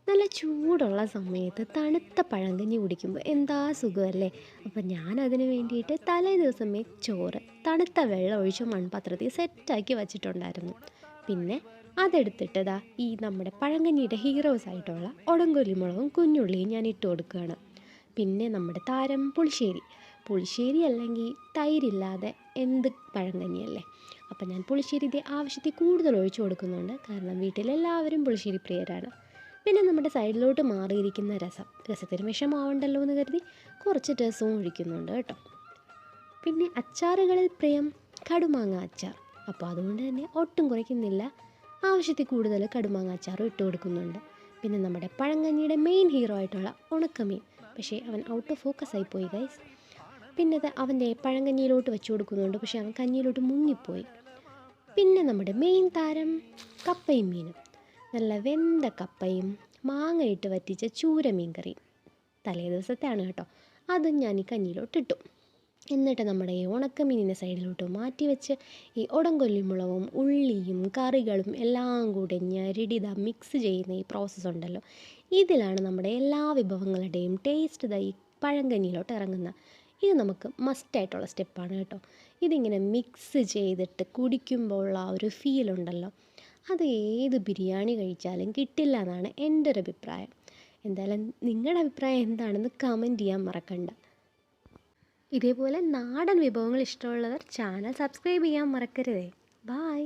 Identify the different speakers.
Speaker 1: നല്ല ചൂടുള്ള സമയത്ത് തണുത്ത പഴങ്കഞ്ഞി കുടിക്കുമ്പോൾ എന്താ സുഖമല്ലേ. അപ്പം ഞാൻ അതിന് വേണ്ടിയിട്ട് തലേ ദിവസമേ ചോറ് തണുത്ത വെള്ളം ഒഴിച്ച് മൺപാത്രത്തിൽ സെറ്റാക്കി വച്ചിട്ടുണ്ടായിരുന്നു. പിന്നെ അതെടുത്തിട്ട് ഈ നമ്മുടെ പഴങ്കഞ്ഞിയുടെ ഹീറോസ് ആയിട്ടുള്ള ഉടങ്കൊല്ലിമുളകും കുഞ്ഞുള്ളിയും ഞാൻ ഇട്ട് കൊടുക്കുകയാണ്. പിന്നെ നമ്മുടെ താരം പുളിശ്ശേരി. പുളിശ്ശേരി അല്ലെങ്കിൽ തൈരില്ലാതെ എന്ത് പഴങ്കഞ്ഞിയല്ലേ. അപ്പം ഞാൻ പുളിശ്ശേരി ആവശ്യത്തിൽ കൂടുതൽ ഒഴിച്ചു കൊടുക്കുന്നുണ്ട്, കാരണം വീട്ടിലെല്ലാവരും പുളിശ്ശേരി പ്രിയരാണ്. പിന്നെ നമ്മുടെ സൈഡിലോട്ട് മാറിയിരിക്കുന്ന രസത്തിന് വിഷമാവണ്ടല്ലോ എന്ന് കരുതി കുറച്ച് രസവും ഒഴിക്കുന്നുണ്ട് കേട്ടോ. പിന്നെ അച്ചാറുകളിൽ പ്രിയം കടുമാങ്ങ അച്ചാർ. അപ്പോൾ അതുകൊണ്ട് തന്നെ ഒട്ടും കുറയ്ക്കുന്നില്ല, ആവശ്യത്തിൽ കൂടുതൽ കടുമാങ്ങ അച്ചാറും ഇട്ട് കൊടുക്കുന്നുണ്ട്. പിന്നെ നമ്മുടെ പഴങ്കഞ്ഞിയുടെ മെയിൻ ഹീറോ ആയിട്ടുള്ള ഉണക്കമീൻ, പക്ഷേ അവൻ ഔട്ട് ഓഫ് ഫോക്കസ് ആയിപ്പോയി ഗൈസ്. പിന്നെ അവൻ്റെ പഴങ്കഞ്ഞിയിലോട്ട് വെച്ച് കൊടുക്കുന്നുണ്ട്, പക്ഷേ അവൻ കഞ്ഞിയിലോട്ട് മുങ്ങിപ്പോയി. പിന്നെ നമ്മുടെ മെയിൻ താരം കപ്പയും മീനും. നല്ല വെന്ത കപ്പയും മാങ്ങയിട്ട് വറ്റിച്ച ചൂര മീൻ കറിയും തലേ ദിവസത്തെയാണ് കേട്ടോ. അതും ഞാൻ ഈ കഞ്ഞിയിലോട്ടിട്ടു. എന്നിട്ട് നമ്മുടെ ഈ ഉണക്കമീനിനെ സൈഡിലോട്ട് മാറ്റി വെച്ച് ഈ ഉടങ്കൊല്ലിമുളകും ഉള്ളിയും കറികളും എല്ലാം കൂടെ ഞെരടി മിക്സ് ചെയ്യുന്ന ഈ പ്രോസസ്സ് ഉണ്ടല്ലോ, ഇതിലാണ് നമ്മുടെ എല്ലാ വിഭവങ്ങളുടെയും ടേസ്റ്റ് ഈ പഴങ്കഞ്ഞിയിലോട്ട് ഇറങ്ങുന്നത്. ഇത് നമുക്ക് മസ്റ്റായിട്ടുള്ള സ്റ്റെപ്പാണ് കേട്ടോ. ഇതിങ്ങനെ മിക്സ് ചെയ്തിട്ട് കുടിക്കുമ്പോൾ ആ ഒരു ഫീലുണ്ടല്ലോ, അത് ഏത് ബിരിയാണി കഴിച്ചാലും കിട്ടില്ല എന്നാണ് എൻ്റെ ഒരു അഭിപ്രായം. എന്തായാലും നിങ്ങളുടെ അഭിപ്രായം എന്താണെന്ന് കമൻറ്റ് ചെയ്യാൻ മറക്കണ്ട. ഇതേപോലെ നാടൻ വിഭവങ്ങൾ ഇഷ്ടമുള്ളവർ ചാനൽ സബ്സ്ക്രൈബ് ചെയ്യാൻ മറക്കരുതേ. ബായ്.